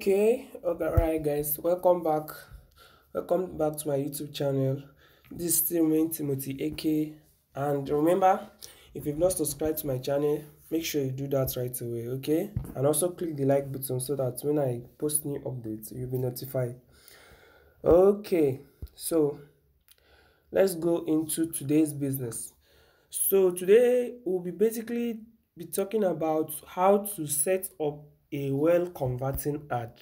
Okay, alright guys, welcome back to my YouTube channel. This is still me, Timothy AK, and remember, if you've not subscribed to my channel, make sure you do that right away, okay? And also click the like button so that when I post new updates, you'll be notified. Okay, so let's go into today's business. So today we'll basically be talking about how to set up a well converting ad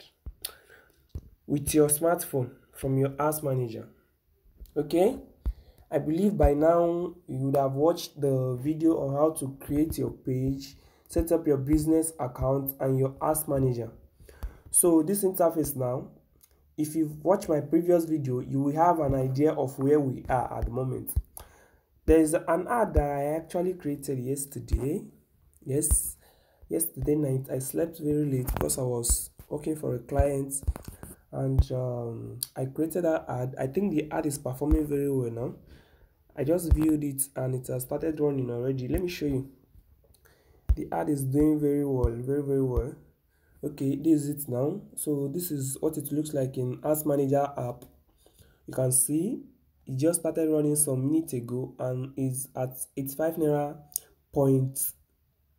with your smartphone from your ads manager. Okay, I believe by now you would have watched the video on how to create your page, set up your business account and your ads manager. So this interface now, if you've watched my previous video, you will have an idea of where we are at the moment. There is an ad that I actually created yesterday. Yes, yesterday night. I slept very late because I was working for a client, and I created that ad. I think the ad is performing very well now. I just viewed it and it has started running already. Let me show you. The ad is doing very well, very well. Okay, this is it now. So this is what it looks like in Ads Manager app. You can see it just started running some minutes ago and is at 85 naira point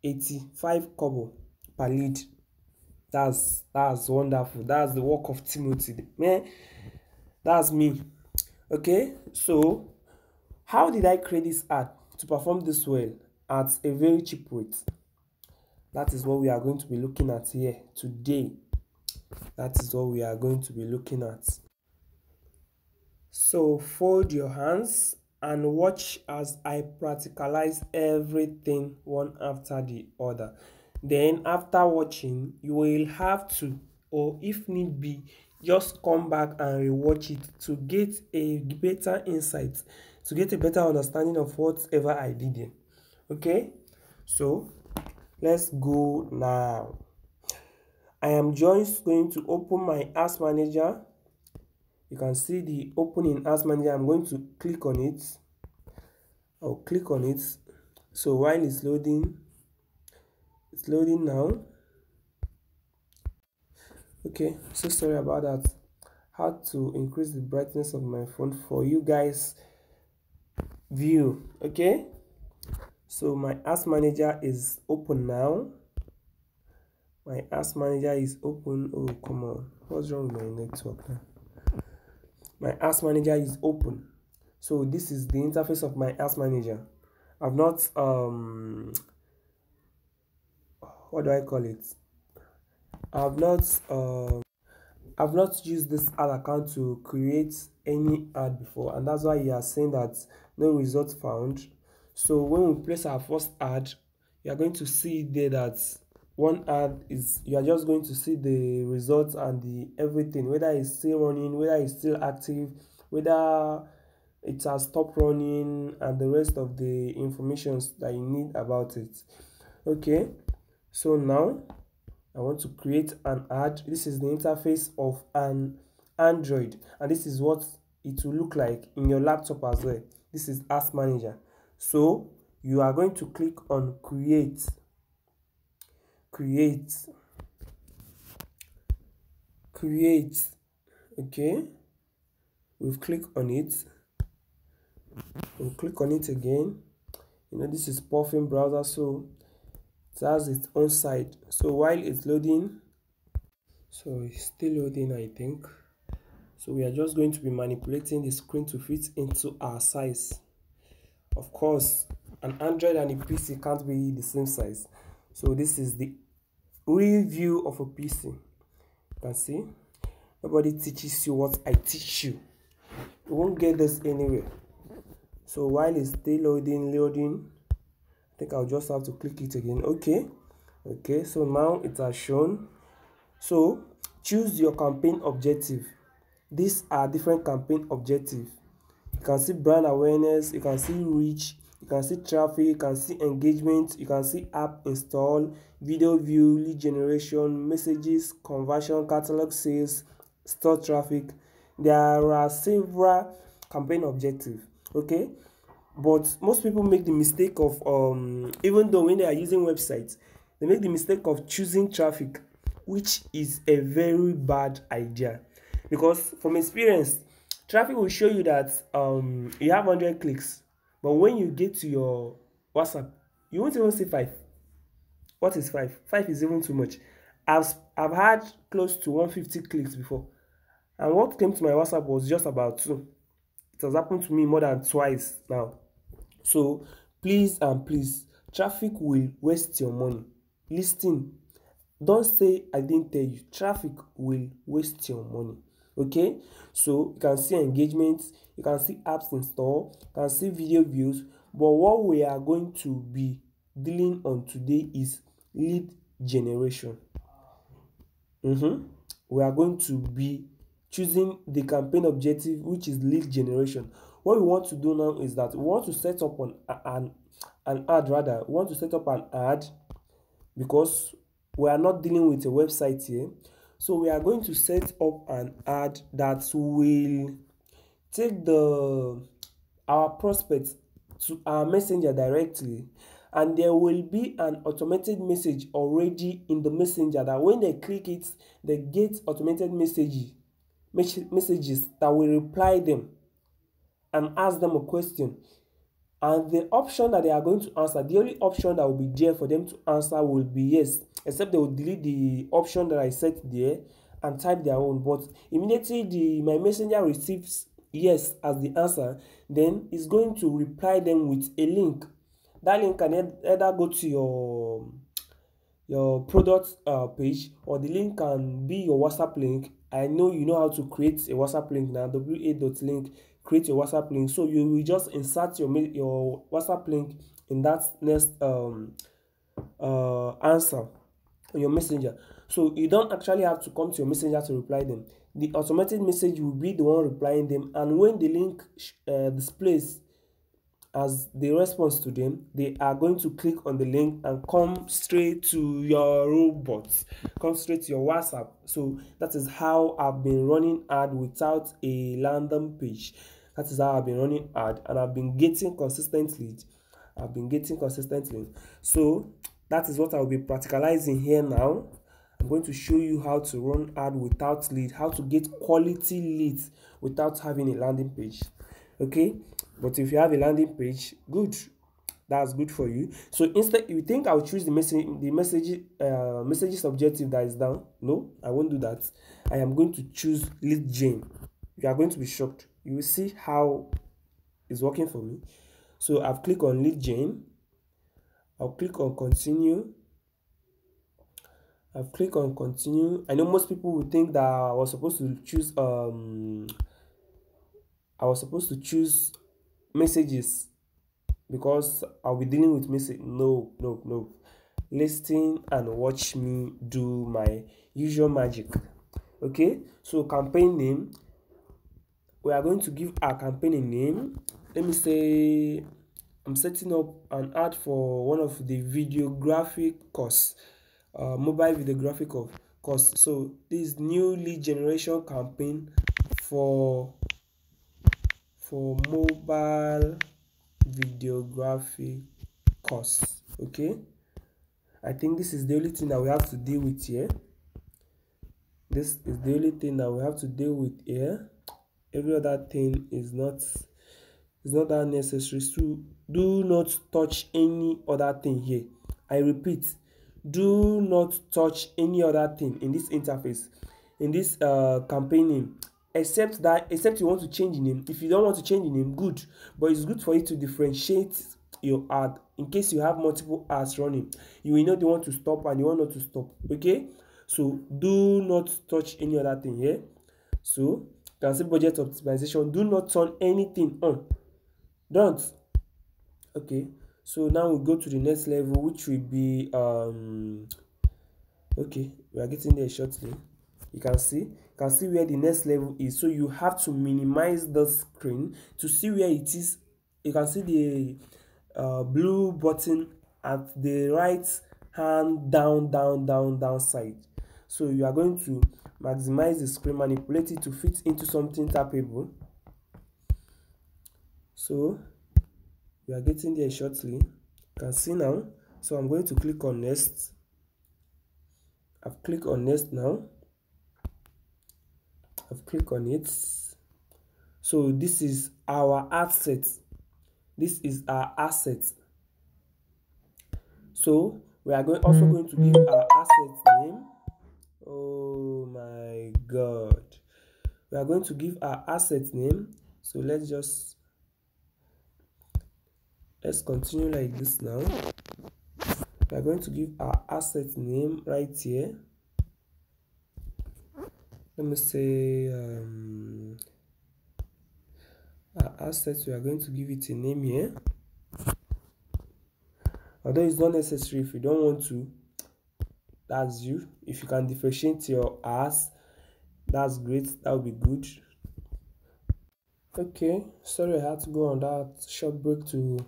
85 kobo per lead. That's wonderful. That's the work of Timothy, man. That's me. Okay, so how did I create this ad to perform this well at a very cheap rate? That is what we are going to be looking at here today. That is what we are going to be looking at. So fold your hands and watch as I practicalize everything one after the other. Then after watching, you will have to, or if need be, just come back and rewatch it to get a better insight, to get a better understanding of whatever I did here. Okay, so let's go now. I am just going to open my Ads Manager. You can see the opening Ads Manager. I'm going to click on it. I'll click on it. So while it's loading now. Okay, so sorry about that. How to increase the brightness of my phone for you guys view. Okay, so my Ads Manager is open now. My Ads Manager is open. Oh, come on, what's wrong with my network now? My Ads Manager is open. So this is the interface of my Ads Manager. I've not what do I call it? I've not used this ad account to create any ad before, and that's why you are saying that no result found. So when we place our first ad, you are going to see there that one ad is, you are just going to see the results and the everything, whether it's still running, whether it's still active, whether it has stopped running, and the rest of the information that you need about it. Okay, so now I want to create an ad. This is the interface of an Android, and this is what it will look like in your laptop as well. This is Ads Manager. So you are going to click on create. Okay, we'll click on it. We'll click on it again. You know, this is Puffin browser, so it has its own side. So while it's loading, so it's still loading, I think. So we are just going to be manipulating the screen to fit into our size. Of course, an Android and a PC can't be the same size. So this is the real view of a PC. You can see, nobody teaches you what I teach you. You won't get this anywhere. So while it's still loading, I think I'll just have to click it again. Okay, so now it has shown. So choose your campaign objective. These are different campaign objectives. You can see brand awareness, you can see reach, you can see traffic, you can see engagement, you can see app install, video view, lead generation, messages, conversion, catalog sales, store traffic. There are several campaign objectives. Okay, but most people make the mistake of even though when they are using websites, they make the mistake of choosing traffic which is a very bad idea, because from experience, traffic will show you that you have 100 clicks, but when you get to your WhatsApp, you won't even see 5. What is 5? 5 is even too much. I've had close to 150 clicks before, and what came to my WhatsApp was just about 2. It has happened to me more than twice now. So please and please, traffic will waste your money. Listen, don't say I didn't tell you. Traffic will waste your money. Okay, so you can see engagements, you can see apps installed, you can see video views, but what we are going to be dealing on today is lead generation. We are going to be choosing the campaign objective, which is lead generation. What we want to do now is that we want to set up an ad, rather. We want to set up an ad, because we are not dealing with a website here. So we are going to set up an ad that will take our prospects to our messenger directly, and there will be an automated message already in the messenger that when they click it, they get automated messages that will reply them and ask them a question. And the option that they are going to answer, the only option that will be there for them to answer will be yes, except they will delete the option that I set there and type their own. But immediately my messenger receives yes as the answer, then it's going to reply them with a link. That link can either go to your product page, or the link can be your WhatsApp link. I know you know how to create a WhatsApp link now. wa.link, create your WhatsApp link. So you will just insert your WhatsApp link in that next answer on your messenger. So you don't actually have to come to your messenger to reply them. The automated message will be the one replying them, and when the link displays as the response to them, they are going to click on the link and come straight to your robots, come straight to your WhatsApp. So that is how I've been running ad without a landing page. That is how I've been running ad, and I've been getting consistent leads. So that is what I'll be practicalizing here now. I'm going to show you how to run ad without lead, how to get quality leads without having a landing page. Okay, but if you have a landing page, good, that's good for you. So instead, you think I'll choose the messages objective that is down? No, I won't do that. I am going to choose lead gen. You are going to be shocked. You will see how it's working for me. So I've clicked on lead gen. I'll click on continue. I've clicked on continue. I know most people would think that I was supposed to choose messages, because I'll be dealing with message. No. Listen and watch me do my usual magic. Okay, so campaign name, we are going to give our campaign a name. Let me say I'm setting up an ad for one of the videographic course, mobile videographic course. So this new lead generation campaign for mobile videography course. Okay, I think this is the only thing that we have to deal with here. Every other thing is not that necessary. So do not touch any other thing here. I repeat, do not touch any other thing in this interface, in this campaign name, except you want to change the name. If you don't want to change the name, good, but it's good for you to differentiate your ad in case you have multiple ads running. You will know the one to stop and the one not to stop. Okay, so do not touch any other thing here. So you can see budget optimization. Do not turn anything on. Don't. Okay, so now we go to the next level, which will be okay, we are getting there shortly. You can see where the next level is. So you have to minimize the screen to see where it is. You can see the blue button at the right hand down side. So you are going to maximize the screen, manipulate it to fit into something tappable. So we are getting there shortly. You can see now. So I'm going to click on next, I've clicked on next now. I've clicked on it. So this is our asset. This is our asset. So we are also going to give our asset name. Oh my god. We are going to give our asset name. So let's continue like this now. We are going to give our asset name right here. Let me say our assets, we are going to give it a name here. Although it's not necessary if you don't want to, that's you. If you can differentiate your as, that's great, that would be good. Okay, sorry I had to go on that short break to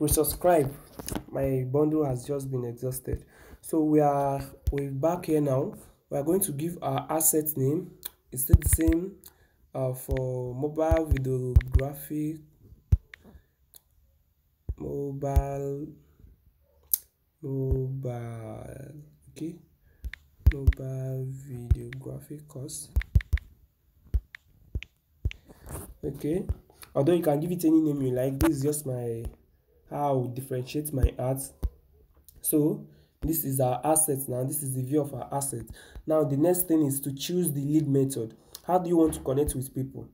resubscribe. My bundle has just been exhausted. So we're back here now. We are going to give our asset name. It's still the same for mobile videography, mobile, okay, mobile videography course. Okay, although you can give it any name you like. This is just how I differentiate my art. So this is our assets now. This is the view of our asset. Now the next thing is to choose the lead method. How do you want to connect with people?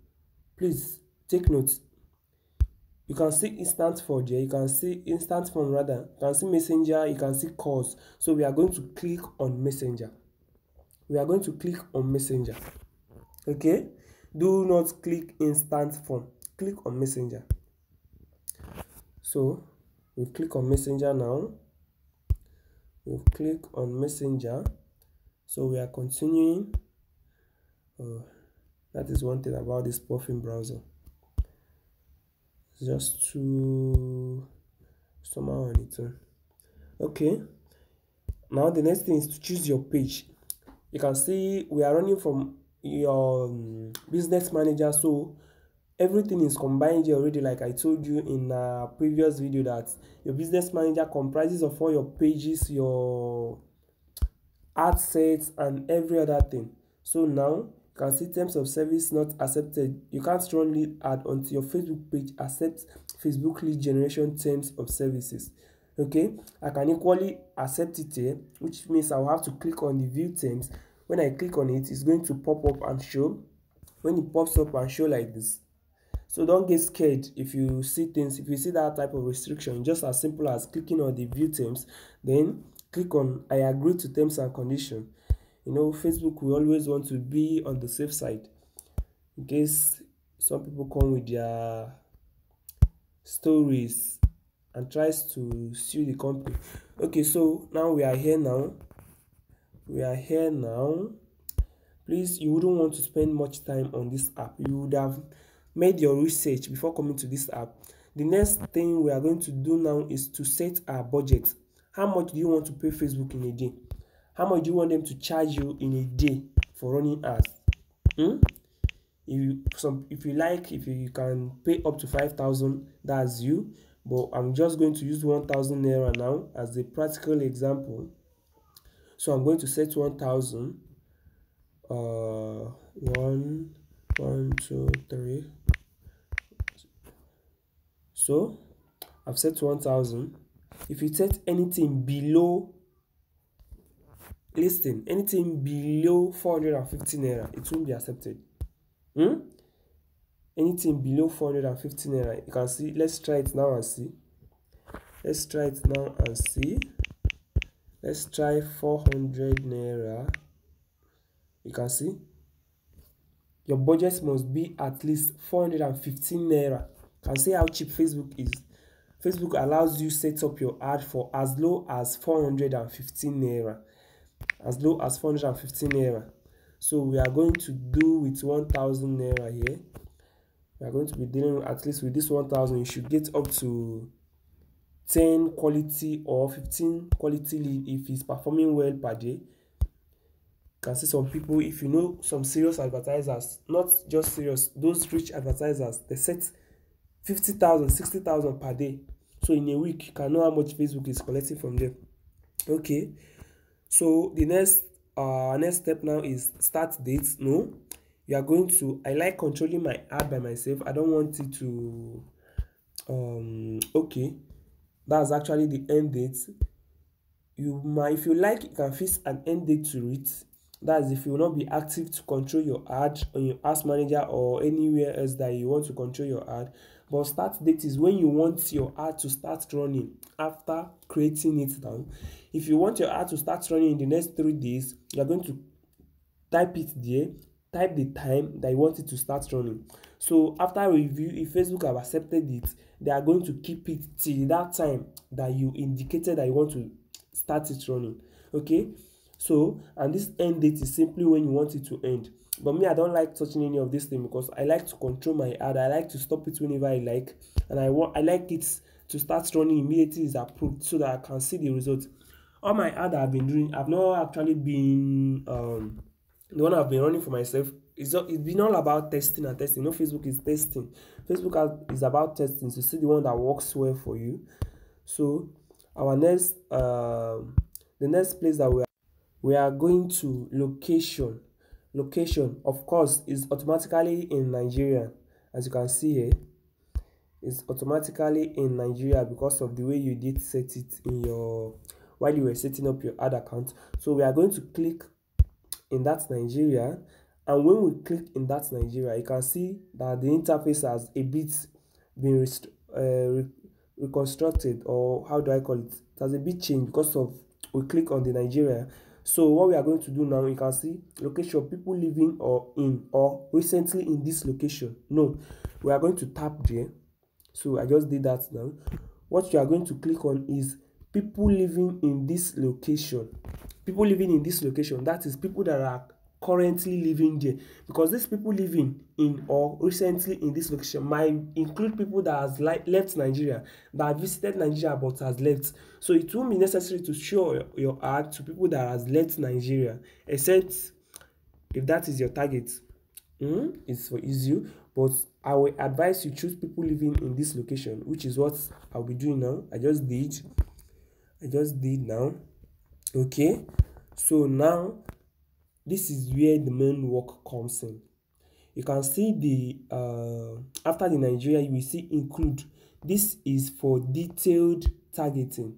Please take note. You can see instant form there. You can see instant form rather. You can see messenger. You can see calls. So we are going to click on messenger. We are going to click on messenger. Okay. Do not click instant form. Click on messenger. So we click on messenger now. We'll click on messenger. So we are continuing. That is one thing about this puffing browser. It's just too somehow on its own. Okay. Now the next thing is to choose your page. You can see we are running from your business manager, so everything is combined here already. Like I told you in a previous video, that your business manager comprises of all your pages, your ad sets, and every other thing. So now you can see terms of service not accepted. You can't run lead ad until your Facebook page accepts Facebook lead generation terms of services. Okay, I can equally accept it here, which means I will have to click on the view terms. When I click on it, it's going to pop up and show. When it pops up and show like this, so don't get scared if you see things, if you see that type of restriction. Just as simple as clicking on the view terms, then click on I agree to terms and conditions. You know, Facebook will always want to be on the safe side in case some people come with their stories and tries to sue the company. Okay, so now we are here now. Please, you wouldn't want to spend much time on this app. You would have made your research before coming to this app. The next thing we are going to do now is to set our budget. How much do you want to pay Facebook in a day? How much do you want them to charge you in a day for running ads? If you can pay up to 5,000, that's you. But I'm just going to use 1,000 naira now as a practical example. So I'm going to set 1,000. 1, 2, 3. So I've set 1,000. If you set anything below, listen, anything below 450 naira, it won't be accepted. Anything below 450 naira, you can see. Let's try it now and see. Let's try 400 naira. You can see your budget must be at least 415 naira. You can see how cheap Facebook is. Facebook allows you set up your ad for as low as 415 naira. As low as 415 naira. So we are going to do with 1,000 naira here. We are going to be dealing at least with this 1,000. You should get up to 10 quality or 15 quality lead if it's performing well per day. You can see some people, if you know some serious advertisers, not just serious, those rich advertisers, they set 50,000, 60,000 per day. So in a week, you can know how much Facebook is collecting from them. Okay, so the next our next step now is start date. No, you are going to, I like controlling my ad by myself. I don't want it to okay, that's actually the end date. You might, if you like, you can fix an end date to it. That's if you will not be active to control your ad on your ads manager or anywhere else that you want to control your ad. But start date is when you want your ad to start running after creating it down. If you want your ad to start running in the next 3 days, you are going to type it there, type the time that you want it to start running. So after review, if Facebook have accepted it, they are going to keep it till that time that you indicated that you want to start it running. Okay, so and this end date is simply when you want it to end. But me, I don't like touching any of this thing because I like to control my ad. I like to stop it whenever I like, and I like it to start running immediately it's approved so that I can see the results. All my ad I've been doing, I've not actually been the one I've been running for myself. It's been all about testing and testing. No, Facebook is testing. Facebook is about testing to see the one that works well for you. So our next the next place that we are going to, location of course is automatically in Nigeria. As you can see here, it's automatically in Nigeria because of the way you did set it in your, while you were setting up your ad account. So we are going to click in that Nigeria, and when we click in that Nigeria, you can see that the interface has a bit been reconstructed, or how do I call it? It has a bit changed because of we click on the Nigeria. So what we are going to do now, you can see location, people living or in or recently in this location. No, we are going to tap there. So I just did that now. What you are going to click on is people living in this location. People living in this location, that is people that are currently living there, because these people living in or recently in this location might include people that has left Nigeria, that visited Nigeria but has left. So it won't be necessary to show your ad to people that has left Nigeria, except if that is your target. It's for easy, but I will advise you choose people living in this location, which is what I'll be doing now. I just did now. Okay, so now this is where the main work comes in. You can see the after the Nigeria, you will see include. This is for detailed targeting.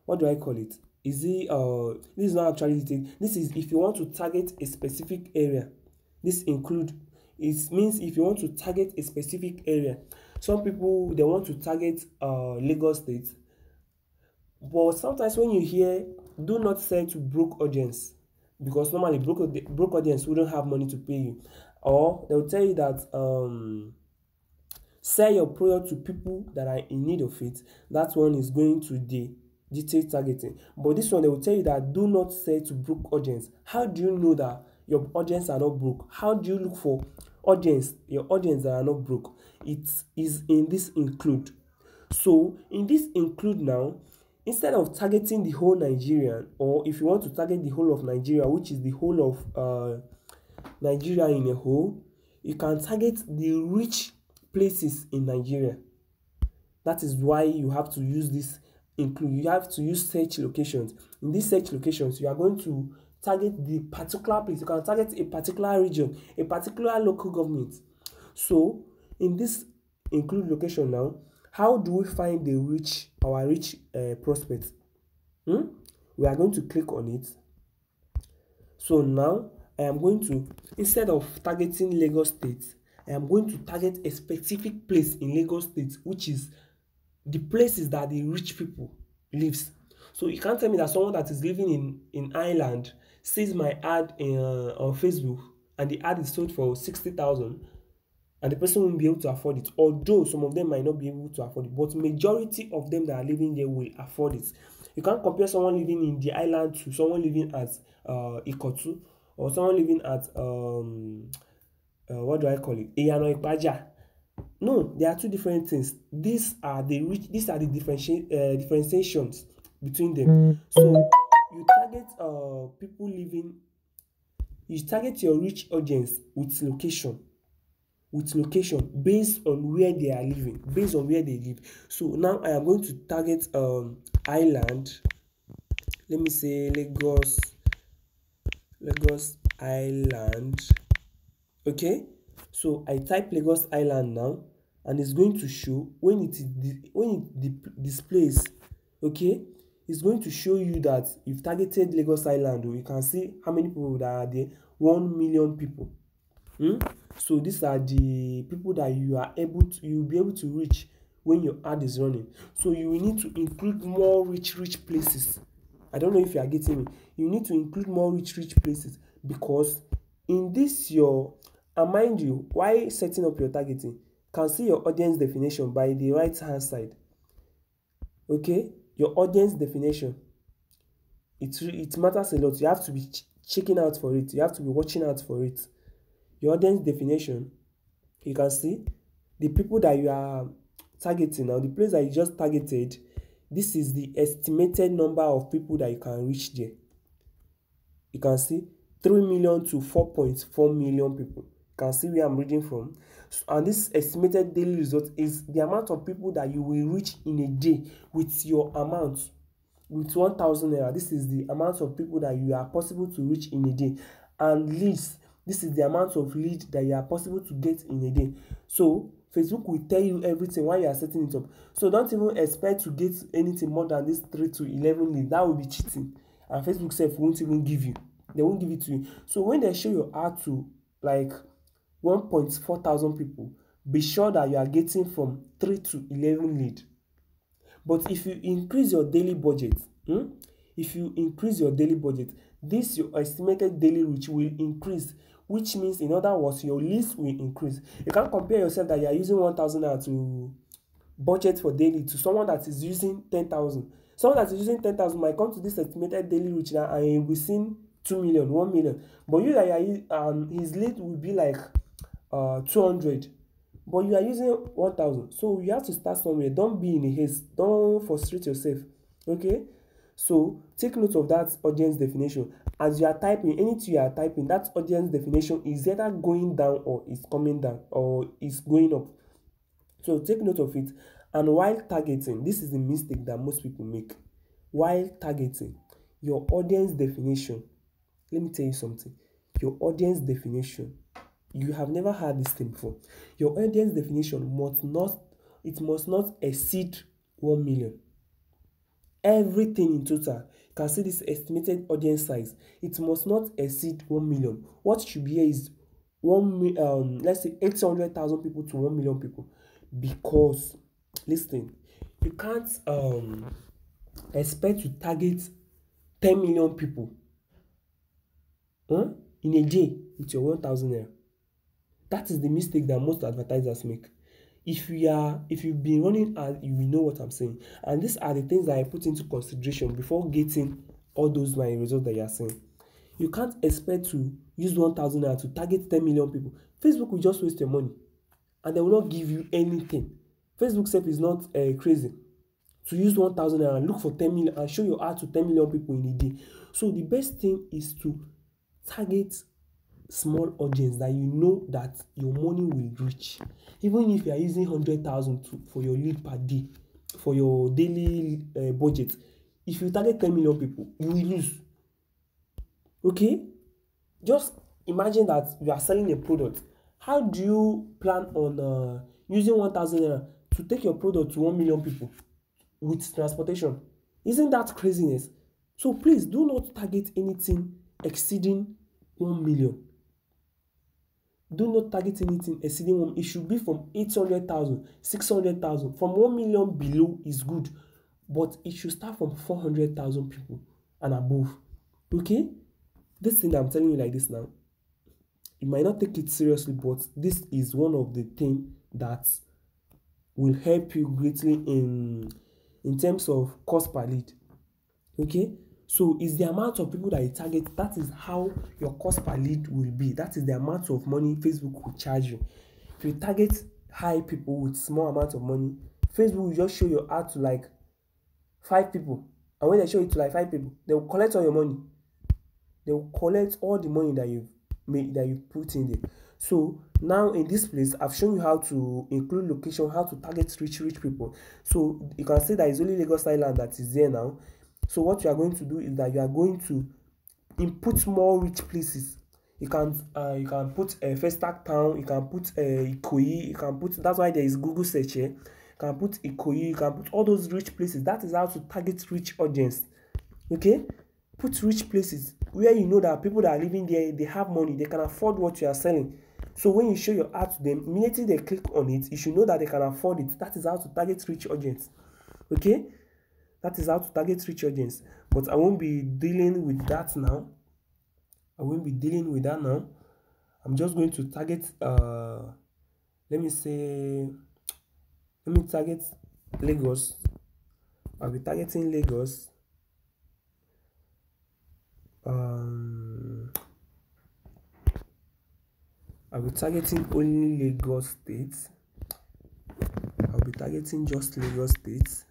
What do I call it? Is it this is not actually detailed. This is if you want to target a specific area. This include, it means if you want to target a specific area. Some people, they want to target Lagos State, but sometimes when you hear do not sell to broke audience, because normally broke audience wouldn't have money to pay you, or they will tell you that sell your product to people that are in need of it. That one is going to the detailed targeting. But this one, they will tell you that do not sell to broke audience. How do you know that your audience are not broke? How do you look for your audience that are not broke? It is in this include. So in this include now, instead of targeting the whole Nigerian, or if you want to target the whole of Nigeria, which is the whole of Nigeria in a whole, you can target the rich places in Nigeria. That is why you have to use this include. You have to use search locations. In these search locations, you are going to target the particular place. You can target a particular region, a particular local government. So in this include location now, how do we find our rich prospects? We are going to click on it. So now I am going to, instead of targeting Lagos State, I am going to target a specific place in Lagos State, which is the places that the rich people lives. So you can't tell me that someone that is living in Ireland sees my ad on Facebook, and the ad is sold for 60,000, and the person won't be able to afford it. Although some of them might not be able to afford it, but majority of them that are living there will afford it. You can't compare someone living in the island to someone living at Ikotu, or someone living at what do I call it? Eyano Ipaja. No, there are two different things. These are the differentiations between them. So you target people living. You target your rich audience with location based on where they are living, based on where they live. So now I am going to target island. Let me say Lagos Lagos Island. Okay, so I type Lagos Island now, and it's going to show when it displays. Okay, it's going to show you that you've targeted Lagos Island. You can see how many people that are there. 1 million people. So these are the people that you'll be able to reach when your ad is running. So you will need to include more rich places. I don't know if you are getting me. You need to include more rich places, because in this your, and mind you, while setting up your targeting, can see your audience definition by the right hand side. Okay, your audience definition, it matters a lot. You have to be checking out for it. You have to be watching out for it. Your audience definition, you can see the people that you are targeting now, the place that you just targeted. This is the estimated number of people that you can reach there. You can see 3 million to 4.4 million people. You can see where I'm reading from. And this estimated daily result is the amount of people that you will reach in a day with your amount. With 1,000 naira, this is the amount of people that you are possible to reach in a day. And leads, this is the amount of lead that you are possible to get in a day. So Facebook will tell you everything while you are setting it up. So don't even expect to get anything more than this 3 to 11 leads. That will be cheating. And Facebook self won't even give you. They won't give it to you. So when they show your ad to like 1.4 thousand people, be sure that you are getting from 3 to 11 lead. But if you increase your daily budget, this your estimated daily reach will increase, which means in other words your list will increase. You can't compare yourself that you are using 1,000 naira to budget for daily to someone that is using 10,000. Someone that is using 10,000 might come to this estimated daily reach now and he'll be seeing 2 million, 1 million. But you that his lead will be like 200. But you are using 1,000. So you have to start somewhere. Don't be in a haste. Don't frustrate yourself. Okay? So take note of that audience definition. As you are typing, anything you are typing, that audience definition is either going down or is coming down or is going up. So take note of it. And while targeting, this is the mistake that most people make. While targeting, your audience definition, let me tell you something. Your audience definition, you have never heard this thing before. Your audience definition must not exceed 1 million. Everything in total, you can see this estimated audience size. It must not exceed 1 million. What should be here is let's say 800,000 people to 1 million people. Because listen, you can't expect to target 10 million people in a day with your 1,000 naira. That is the mistake that most advertisers make. If you've been running ads, you will know what I'm saying. And these are the things that I put into consideration before getting all those my results that you are seeing. You can't expect to use 1,000 naira to target 10 million people. Facebook will just waste your money and they will not give you anything. Facebook self is not crazy to use 1,000 naira and look for 10 million and show your ad to 10 million people in a day. So the best thing is to target small audience that you know that your money will reach. Even if you are using 100,000 for your lead per day, for your daily budget, if you target 10 million people, you will lose. Okay? Just imagine that you are selling a product. How do you plan on using 1,000 naira to take your product to 1 million people with transportation? Isn't that craziness? So please do not target anything exceeding 1 million. Do not target anything exceeding 1. It should be from 800,000, 600,000. From 1 million below is good, but it should start from 400,000 people and above. Okay? This thing I'm telling you like this now, you might not take it seriously, but this is one of the things that will help you greatly in terms of cost per lead. Okay? So it's the amount of people that you target. That is how your cost per lead will be. That is the amount of money Facebook will charge you. If you target high people with small amount of money, Facebook will just show your ad to like 5 people. And when they show it to like 5 people, they will collect all your money. They will collect all the money that you've made, that you put in there. So now in this place, I've shown you how to include location, how to target rich people. So you can see that it's only Lagos Island that is there now. So what you are going to do is that you are going to input more rich places. You can put a Festac Town, you can put Ikoyi, you can put, that's why there is Google search here. You can put Ikoyi, you can put all those rich places. That is how to target rich audience. Okay, put rich places where you know that people that are living there, they have money, they can afford what you are selling. So when you show your ad to them, immediately they click on it, you should know that they can afford it. That is how to target rich audience. Okay, that is how to target rich audience. But I won't be dealing with that now. I'm just going to target let me target Lagos. I'll be targeting Lagos. I'll be targeting only Lagos State. I'll be targeting just Lagos State.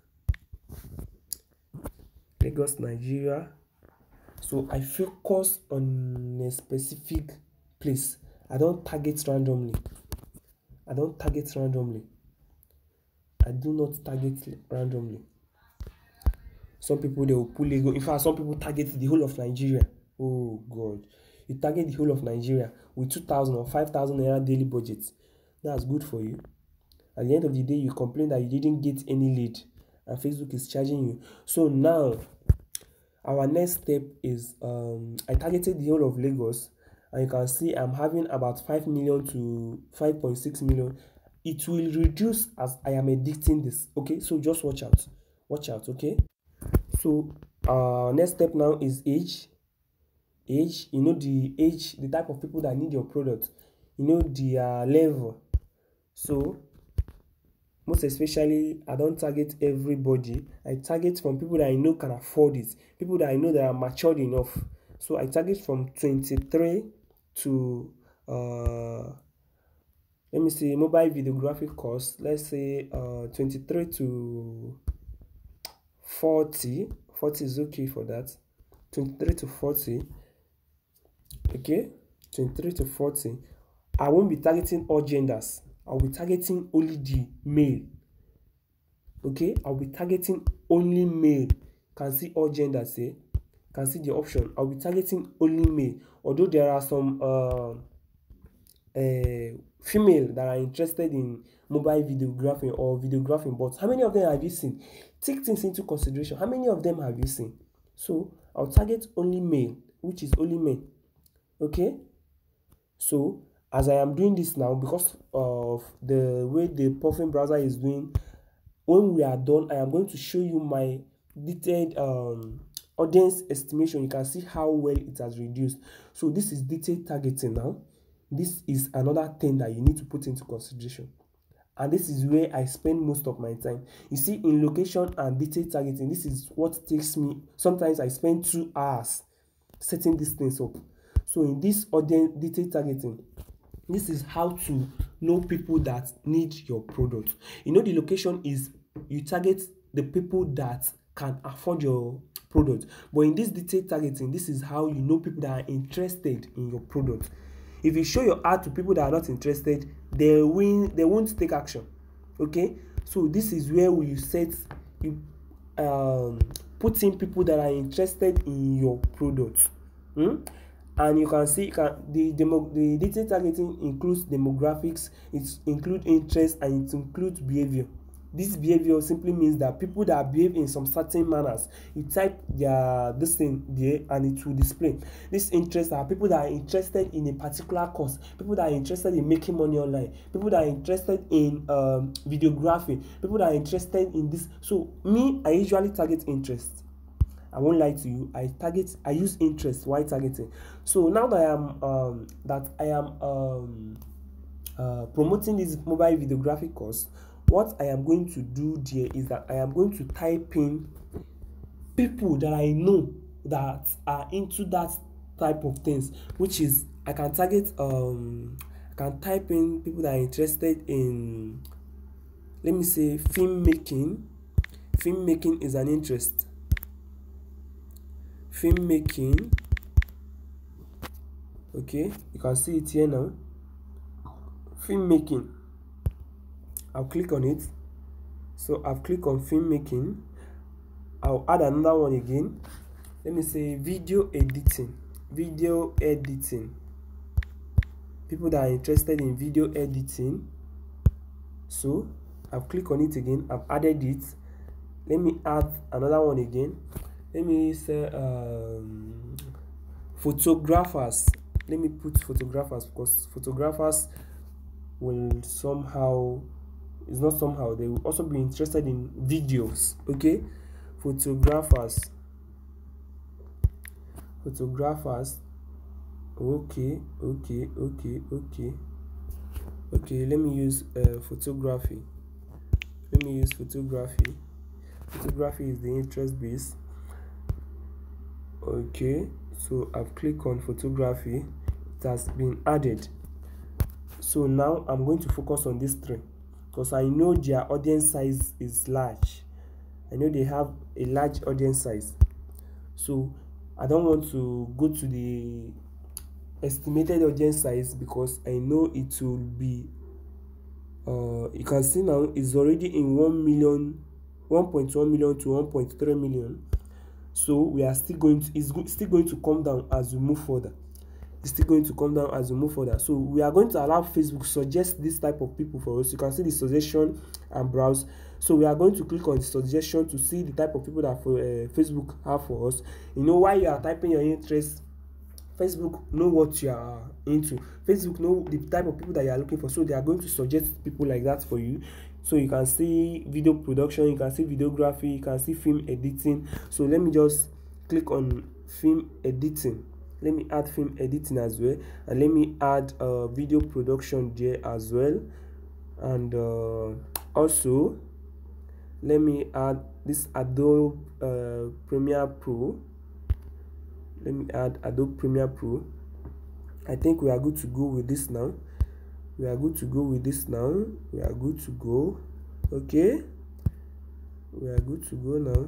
Lagos, Nigeria. So I focus on a specific place. I don't target randomly. I do not target randomly. Some people, they will pull Lagos. In fact, some people target the whole of Nigeria. Oh God. You target the whole of Nigeria with 2,000 or 5,000 naira daily budget. That's good for you. At the end of the day, you complain that you didn't get any lead and Facebook is charging you. So now, our next step is I targeted the whole of Lagos, and you can see I'm having about 5 million to 5.6 million. It will reduce as I am editing this. Okay, so just watch out. Okay. So next step now is age. You know the age, the type of people that need your product. You know the level. So most especially, I don't target everybody. I target from people that I know can afford it, people that I know that are matured enough. So I target from 23 to let me see, mobile videographic course. Let's say 23 to 40. 40 is okay for that. 23 to 40. Okay, 23 to 40. I won't be targeting all genders. I'll be targeting only the male. Okay, I'll be targeting only male. Can see all genders here. Can see the option. I'll be targeting only male. Although there are some female that are interested in mobile videography or videographing, but how many of them have you seen? Take things into consideration. How many of them have you seen? So I'll target only male, which is only men. Okay, so as I am doing this now, because of the way the Puffin browser is doing, when we are done, I am going to show you my detailed audience estimation. You can see how well it has reduced. So this is detailed targeting now. This is another thing that you need to put into consideration. And this is where I spend most of my time. You see, in location and detailed targeting, this is what takes me, sometimes I spend 2 hours setting these things up. So in this audience detailed targeting, this is how to know people that need your product. You know, the location is you target the people that can afford your product. But in this detailed targeting, this is how you know people that are interested in your product. If you show your ad to people that are not interested, they won't take action. Okay, so this is where we put in people that are interested in your product. And you can see the detailed targeting includes demographics, it includes interest, and it includes behavior. This behavior simply means that people that behave in some certain manners, you type this thing there and it will display. These interests are people that are interested in a particular course, people that are interested in making money online, people that are interested in videography, people that are interested in this. So me, I usually target interest. I won't lie to you. I use interest while targeting. So now that I am promoting this mobile videographic course, what I am going to do there is that I am going to type in people that I know that are into that type of things, which is I can target I can type in people that are interested in, let me say, film making. Film making is an interest. Film making. Okay, you can see it here now. Film making. I'll click on it. So I've clicked on film making. I'll add another one again. Let me say video editing. video editing, people that are interested in video editing. So I've clicked on it again, I've added it. Let me add another one again. Let me say photographers. Let me put photographers, because photographers will somehow, it's not somehow, they will also be interested in videos. Okay, photographers. Okay, let me use photography. Photography is the interest base. Okay, so I've clicked on photography, it has been added. So now I'm going to focus on these three, because I know their audience size is large. I know they have a large audience size, so I don't want to go to the estimated audience size, because I know it will be you can see now it's already in 1 million, 1.1 million to 1.3 million. So we are still going to, it's still going to come down as we move further. So we are going to allow Facebook suggest this type of people for us. You can see the suggestion and browse. So we are going to click on the suggestion to see the type of people that Facebook have for us. You know, while you are typing your interest, Facebook know what you are into. Facebook know the type of people that you are looking for, so they are going to suggest people like that for you. So you can see video production, you can see videography, you can see film editing. So let me just click on film editing. Let me add film editing as well, and let me add video production there as well. And also let me add this Adobe Premiere Pro. Let me add Adobe Premiere Pro. I think we are good to go with this now. We are good to go. Okay, we are good to go now.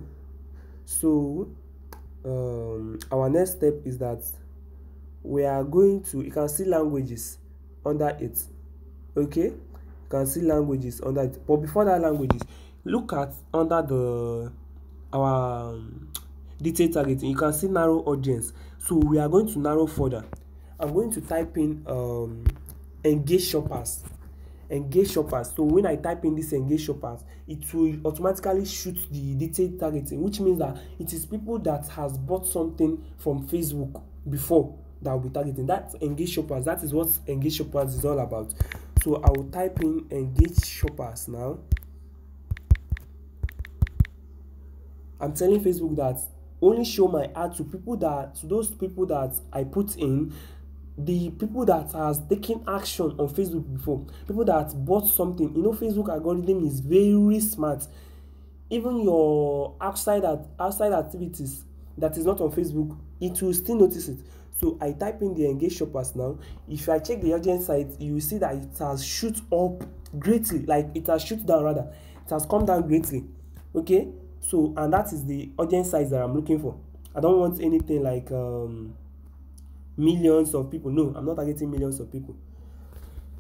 So our next step is that we are going to, you can see languages under it. Okay, you can see languages under it, but before that languages, look at under our detailed targeting. You can see narrow audience. So we are going to narrow further. I'm going to type in engage shoppers. So when I type in this engage shoppers, it will automatically shoot the detailed targeting, which means that it is people that has bought something from Facebook before that will be targeting. That's engage shoppers. That is what engage shoppers is all about. So I will type in engage shoppers now. I'm telling Facebook that only show my ad to people that, to those people that I put in, the people that has taken action on Facebook before, people that bought something. You know, Facebook algorithm is very smart. Even your outside activities that is not on Facebook, it will still notice it. So I type in the engage shoppers now. If I check the audience site, you will see that it has shoot up greatly. Like, it has shoot down rather. It has come down greatly. Okay. So, and that is the audience size that I'm looking for. I don't want anything like millions of people. No, I'm not targeting millions of people.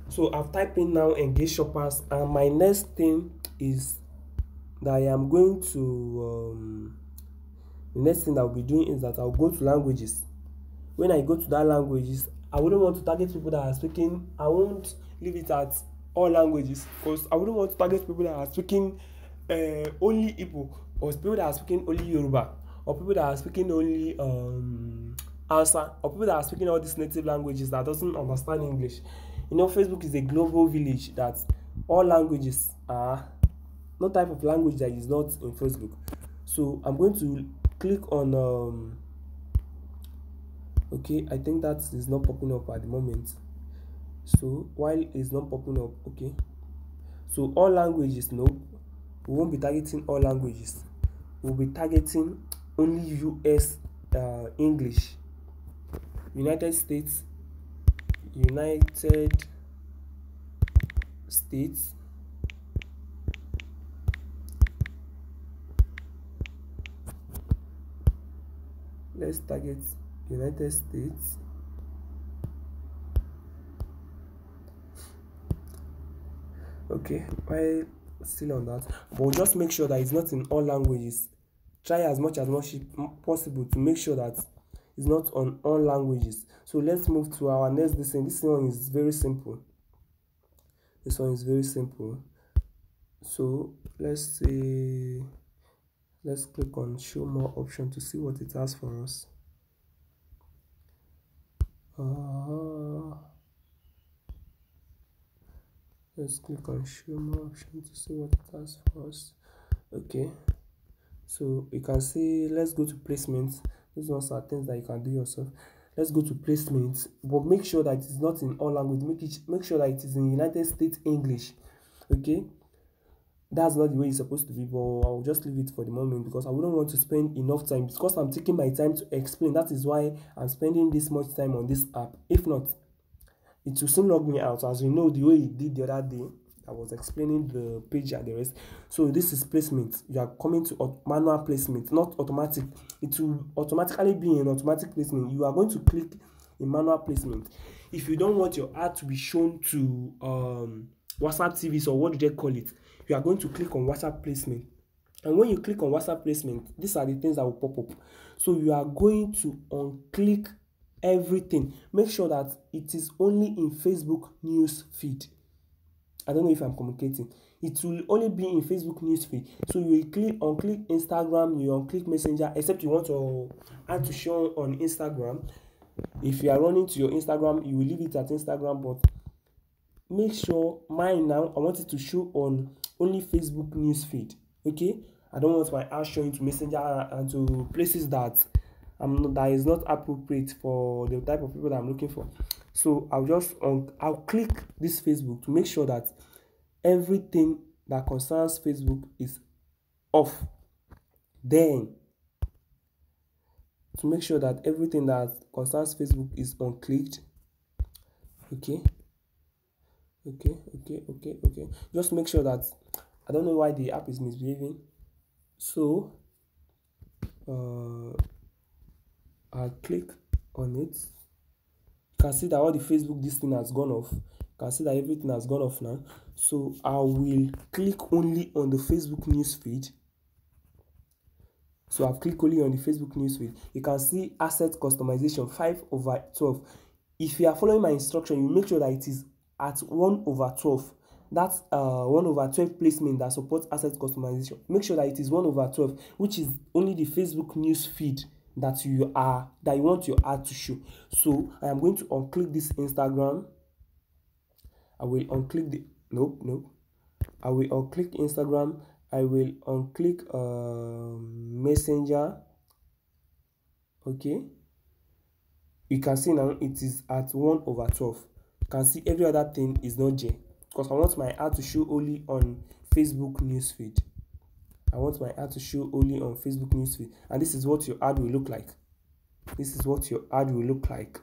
So I've typed in now engage shoppers, and my next thing is that I am going to the next thing that I'll be doing is that I'll go to languages. When I go to that languages, I wouldn't want to target people that are speaking, I won't leave it at all languages, because I wouldn't want to target people that are speaking only Igbo, or people that are speaking only Yoruba, or people that are speaking only Hausa, or people that are speaking all these native languages that doesn't understand English. You know, Facebook is a global village that all languages are, no type of language that is not in Facebook. So I'm going to click on okay, I think that is not popping up at the moment. So while it's not popping up, okay, so all languages, no, we won't be targeting all languages. We'll be targeting only US English, United States. Let's target United States. Okay, while still on that, but just make sure that it's not in all languages. Try as much as possible to make sure that It's not on all languages. So let's move to our next thing. This one is very simple. This one is very simple. So let's click on show more option to see what it has for us. Let's click on show more option to see what it has for us. Okay, so you can see, let's go to placement. These ones are things that you can do yourself. Let's go to placement, but make sure that it's not in all language. Make sure that it is in United States English. Okay, that's not the way it's supposed to be, but I'll just leave it for the moment because I wouldn't want to spend enough time, because I'm taking my time to explain. That is why I'm spending this much time on this app. If not, it will soon log me out. As you know, the way it did the other day, I was explaining the page and the rest. So this is placement. You are coming to manual placement, not automatic. It will automatically be in automatic placement. You are going to click in manual placement. If you don't want your ad to be shown to WhatsApp TVs, or what do they call it, you are going to click on WhatsApp placement. And when you click on WhatsApp placement, these are the things that will pop up. So you are going to unclick everything. Make sure that it is only in Facebook news feed. I don't know if I'm communicating. It will only be in Facebook news feed. So you will unclick Instagram, you unclick Messenger, except you want to add to show on Instagram. If you are running to your Instagram, you will leave it at Instagram, but make sure mine now, I want it to show on only Facebook news feed. Okay, I don't want my ad showing to Messenger and to places that is not appropriate for the type of people that I'm looking for. So I'll click this Facebook to make sure that everything that concerns Facebook is off. Then to make sure that everything that concerns Facebook is unclicked. Okay. Just make sure that, I don't know why the app is misbehaving. So I'll click on it. You can see that all the Facebook, this thing has gone off. You can see that everything has gone off now. So I will click only on the Facebook news feed. So I've clicked only on the Facebook news feed. You can see asset customization 5/12. If you are following my instruction, you make sure that it is at 1/12. That's 1/12 placement that supports asset customization. Make sure that it is 1/12, which is only the Facebook news feed that you want your ad to show. So I am going to unclick this Instagram. I will unclick the I will unclick Instagram. I will unclick Messenger. Okay, you can see now it is at 1/12. You can see every other thing is not there, because I want my ad to show only on Facebook newsfeed. I want my ad to show only on Facebook newsfeed, and this is what your ad will look like. This is what your ad will look like.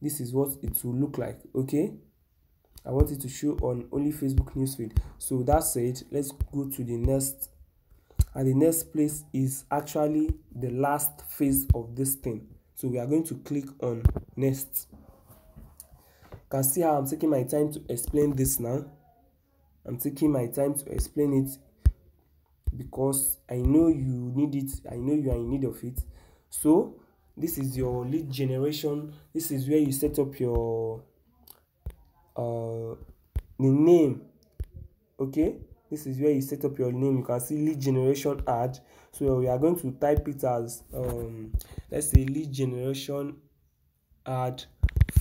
This is what it will look like. Okay, I want it to show on only Facebook newsfeed. So that's it. Let's go to the next, and the next place is actually the last phase of this thing. So we are going to click on next. You can see how I'm taking my time to explain this now. I'm taking my time to explain it because I know you need it. I know you are in need of it. So this is your lead generation. This is where you set up your the name. Okay, this is where you set up your name. You can see lead generation ad. So we are going to type it as let's say lead generation ad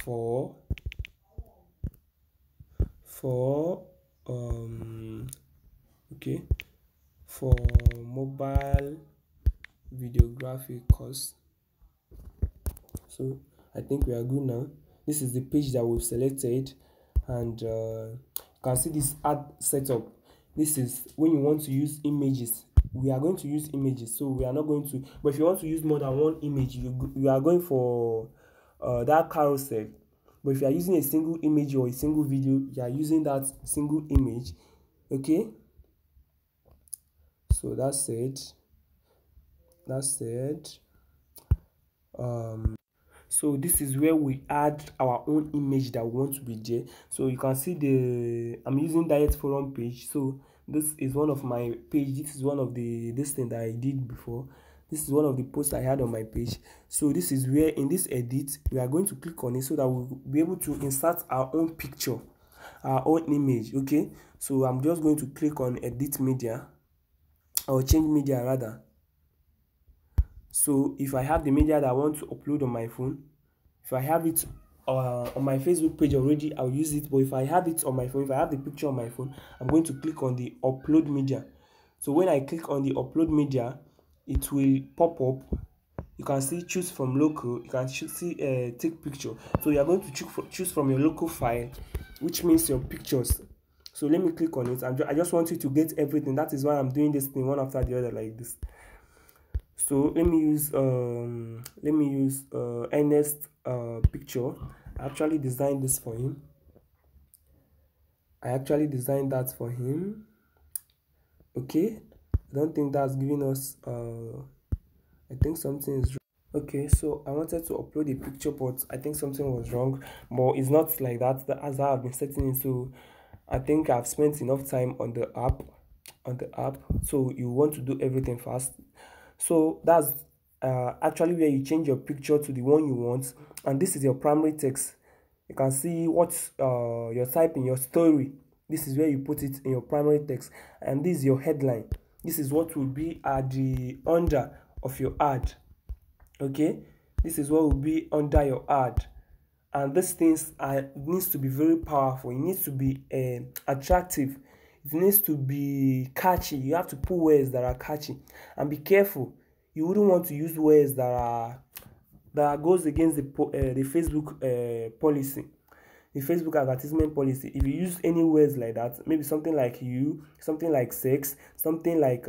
for mobile videography course. So I think we are good now. This is the page that we've selected, and you can see this ad setup. This is when you want to use images. We are going to use images, so we are not going to, but if you want to use more than one image, you are going for that carousel. But if you are using a single image or a single video, you are using that single image. Okay, so that's it. So this is where we add our own image that we want to be there. So you can see I'm using diet forum page. So this is one of my page. This is one of this thing that I did before. This is one of the posts I had on my page. So this is where in this edit, we are going to click on it so that we'll be able to insert our own picture, our own image. Okay, so I'm just going to click on edit media, or change media rather. So if I have the media that I want to upload on my phone, if I have it on my Facebook page already, I'll use it. But if I have it on my phone, if I have the picture on my phone, I'm going to click on the upload media. So when I click on the upload media, it will pop up. You can see choose from local. You can see take picture. So you are going to choose from your local file, which means your pictures. So let me click on it. I just want you to get everything. That is why I'm doing this thing one after the other like this. So let me use Ernest picture. I actually designed this for him. I actually designed that for him. Okay, I don't think that's giving us I think something is wrong. Okay, so I wanted to upload a picture, but I think something was wrong. But it's not like that as I have been setting it. So I think I've spent enough time on the app. So you want to do everything fast. So that's actually where you change your picture to the one you want, and this is your primary text. You can see what you're typing, your story. This is where you put it in your primary text, and this is your headline. This is what will be at the under of your ad. Okay, this is what will be under your ad, and these things needs to be very powerful. It needs to be attractive. It needs to be catchy. You have to put words that are catchy, and be careful. You wouldn't want to use words that goes against the Facebook policy, the Facebook advertisement policy. If you use any words like that, maybe something like you, something like sex, something like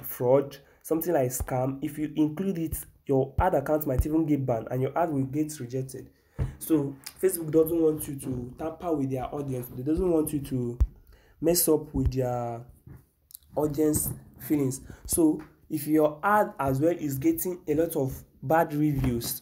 fraud, something like scam, if you include it, your ad account might even get banned and your ad will get rejected. So Facebook doesn't want you to tamper with their audience. They doesn't want you to mess up with their audience feelings. So if your ad as well is getting a lot of bad reviews,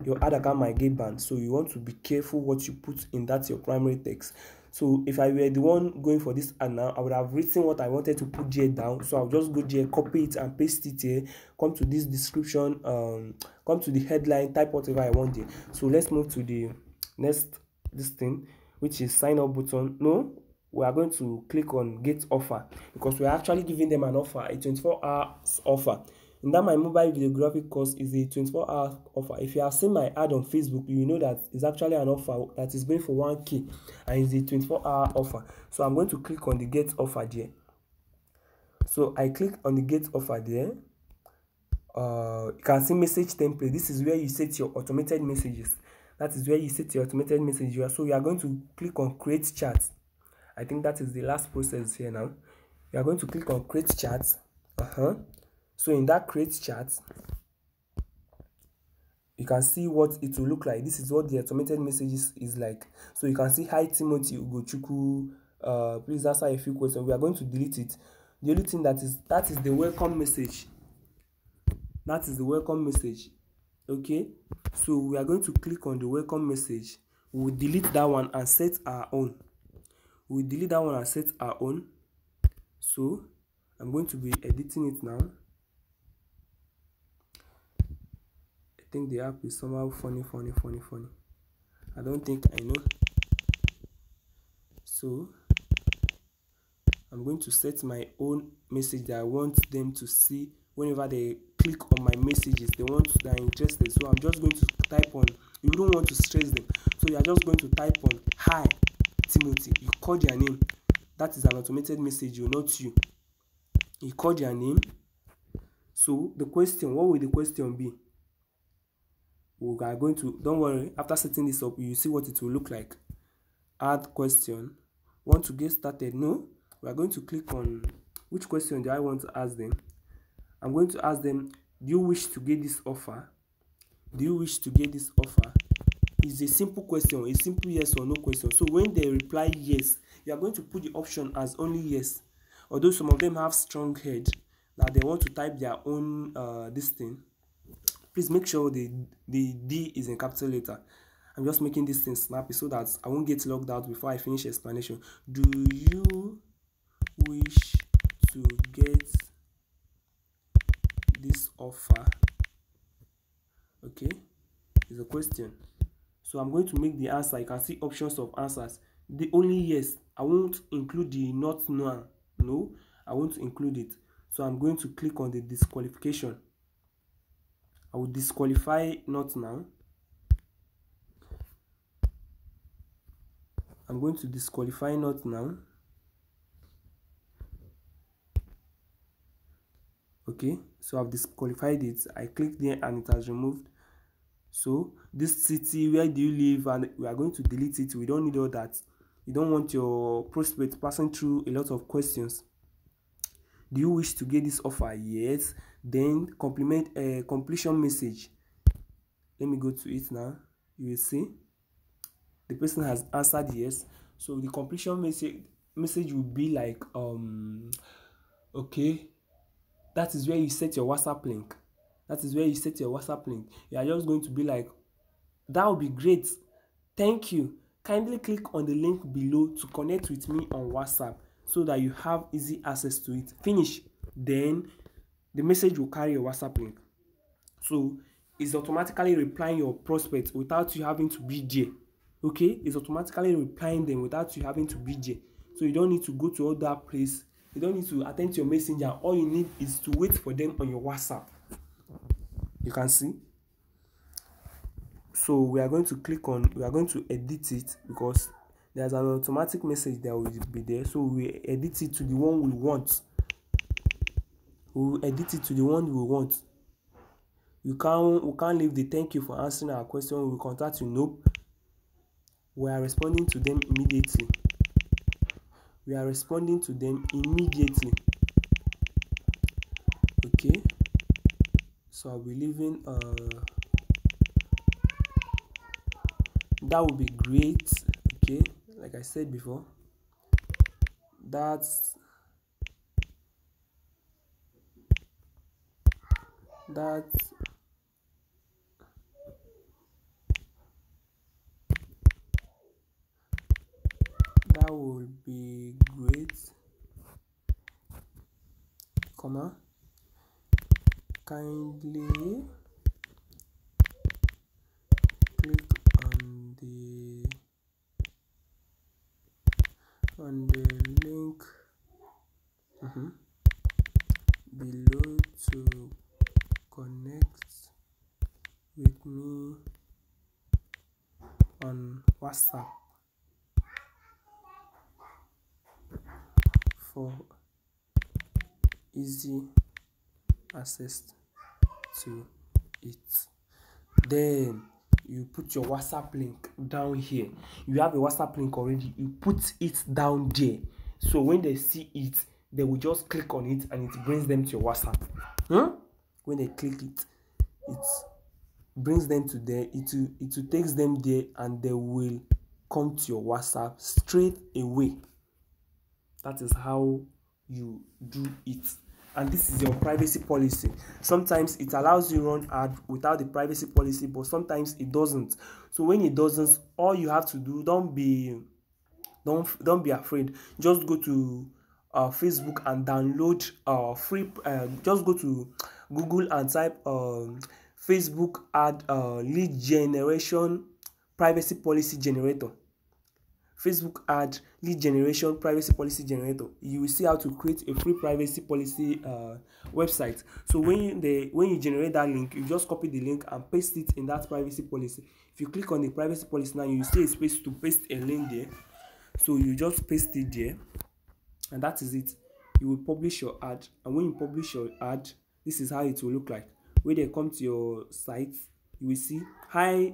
your ad account might get banned. So you want to be careful what you put in that your primary text. So if I were the one going for this ad now, I would have written what I wanted to put there down. So I'll just go there, copy it and paste it here, come to this description, come to the headline, type whatever I want there. So let's move to the next thing, which is sign up button. No, we are going to click on get offer, because we're actually giving them an offer, a 24-hour offer. And that my mobile videographic course is a 24-hour offer. If you have seen my ad on Facebook, you know that it's actually an offer that is going for 1K and it's a 24-hour offer. So I'm going to click on the get offer there. So I click on the get offer there. You can see message template. This is where you set your automated messages. That is where you set your automated messages. So we are going to click on create chat. I think that is the last process here now. You are going to click on create chat. So in that create chat, you can see what it will look like. This is what the automated messages is like. So you can see, hi Timothy Ugochukwu, please answer a few questions. We are going to delete it. The only thing that is the welcome message. That is the welcome message. Okay, so we are going to click on the welcome message. We will delete that one and set our own. We will delete that one and set our own. So I'm going to be editing it now. I think the app is somehow funny. I don't think I know. So I'm going to set my own message that I want them to see whenever they click on my messages. They are interested. So I'm just going to type on. You don't want to stress them. So you are just going to type on, hi Timothy. You call their name. That is an automated message, not you. You call their name. So the question, what will the question be? We are going to, don't worry, after setting this up, you see what it will look like. Add question. Want to get started? No. We are going to click on which question do I want to ask them. I'm going to ask them, do you wish to get this offer? Do you wish to get this offer? It's a simple question, a simple yes or no question. So when they reply yes, you are going to put the option as only yes. Although some of them have strong head that they want to type their own this thing. Please make sure the D is in capital letter. I'm just making this thing snappy so that I won't get logged out before I finish explanation. Do you wish to get this offer? Okay, is a question. So I'm going to make the answer. You can see options of answers. The only yes. I won't include the not no. No, I won't include it. So I'm going to click on the disqualification. I will disqualify not now. I'm going to disqualify not now. Okay, so I've disqualified it. I click there and it has removed. So this city, where do you live? And we are going to delete it. We don't need all that. You don't want your prospect passing through a lot of questions. Do you wish to get this offer? Yes. Then completion message. Let me go to it now. You will see the person has answered yes. So the completion message will be like okay, that is where you set your WhatsApp link. That is where you set your WhatsApp link. You are just going to be like, that would be great. Thank you. Kindly click on the link below to connect with me on WhatsApp so that you have easy access to it. Finish. Then the message will carry your WhatsApp link. So it's automatically replying your prospects without you having to be there. Okay, it's automatically replying them without you having to be there. So you don't need to go to other place. You don't need to attend to your messenger. All you need is to wait for them on your WhatsApp. You can see. So we are going to edit it because there's an automatic message that will be there. So we edit it to the one we want. We will edit it to the one we want. We can't leave the thank you for answering our question. We will contact you. Nope. We are responding to them immediately. We are responding to them immediately. Okay. So I'll be leaving that would be great. Okay, like I said before, that would be great, comma, kindly click on the link below to connect with me on WhatsApp for easy access to it. Then you put your WhatsApp link down here. You have a WhatsApp link already, you put it down there. So when they see it, they will just click on it and it brings them to your WhatsApp. When they click it, it brings them to there. It will takes them there and they will come to your WhatsApp straight away. That is how you do it. And this is your privacy policy. Sometimes it allows you run ad without the privacy policy, but sometimes it doesn't. So when it doesn't, all you have to do, don't be afraid. Just go to Facebook and download free. Just go to Google and type Facebook ad lead generation privacy policy generator. Facebook ad lead generation privacy policy generator. You will see how to create a free privacy policy website. So when you generate that link, you just copy the link and paste it in that privacy policy. If you click on the privacy policy now, you see a space to paste a link there. So you just paste it there, and that is it. You will publish your ad, and when you publish your ad, this is how it will look like. When they come to your site, you will see, hi,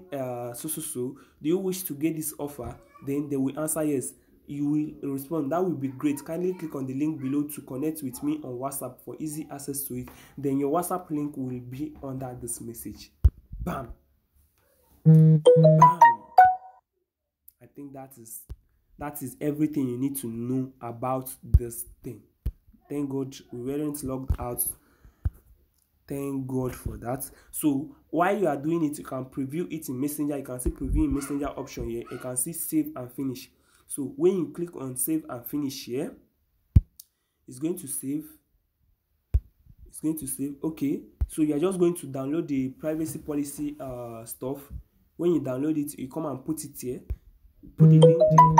so do you wish to get this offer? Then they will answer yes. You will respond, that will be great. Kindly click on the link below to connect with me on WhatsApp for easy access to it. Then your WhatsApp link will be under this message. Bam. Bam. I think that is everything you need to know about this thing. Thank God we weren't logged out. Thank God for that. So while you are doing it, you can preview it in Messenger. You can see preview in Messenger option here. You can see save and finish. So when you click on save and finish here, it's going to save. Okay. So you are just going to download the privacy policy stuff. When you download it, you come and put it here. Put the link there.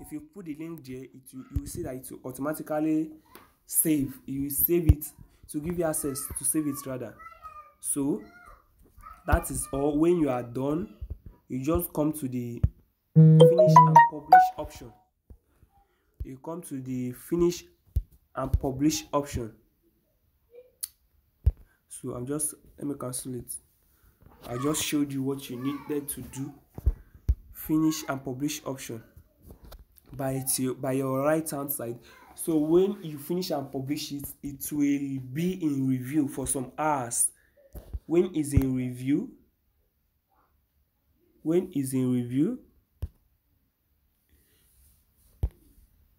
If you put the link there, you will see that it will automatically save. You will save it to give you access to save it rather. So that is all. When you are done, you just come to the finish and publish option. You come to the finish and publish option. So let me cancel it. I just showed you what you needed to do. Finish and publish option by your right hand side. So when you finish and publish it, it will be in review for some hours. When it's in review,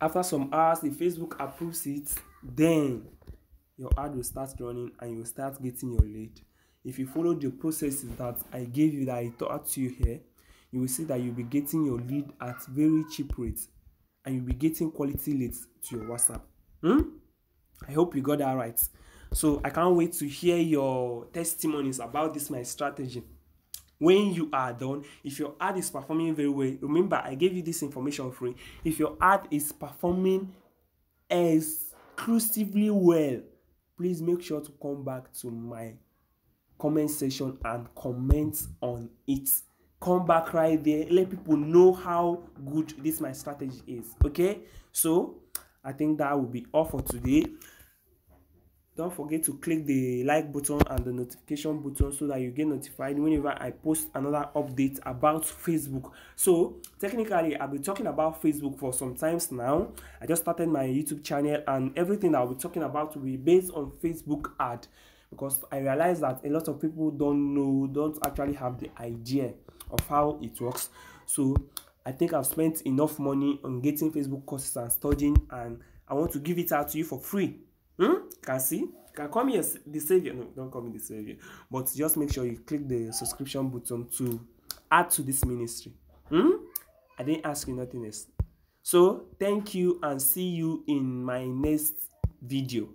after some hours, the Facebook approves it, then your ad will start running and you will start getting your lead. If you follow the processes that I gave you, that I taught you here, you will see that you'll be getting your lead at very cheap rates and you'll be getting quality leads to your WhatsApp. I hope you got that right. So I can't wait to hear your testimonies about this my strategy. When you are done, if your ad is performing very well, remember I gave you this information free. If your ad is performing exclusively well, please make sure to come back to my comment section and comment on it. Come back right there, let people know how good this my strategy is. Okay, so I think that will be all for today. Don't forget to click the like button and the notification button so that you get notified whenever I post another update about Facebook. So technically I've been talking about Facebook for some times now. I just started my YouTube channel and everything I'll be talking about will be based on Facebook ad, because I realize that a lot of people don't actually have the idea of how it works. So I think I've spent enough money on getting Facebook courses and studying, and I want to give it out to you for free. Can see? You can call me the savior. No, don't call me the savior. But just make sure you click the subscription button to add to this ministry. I didn't ask you nothing else. So thank you and see you in my next video.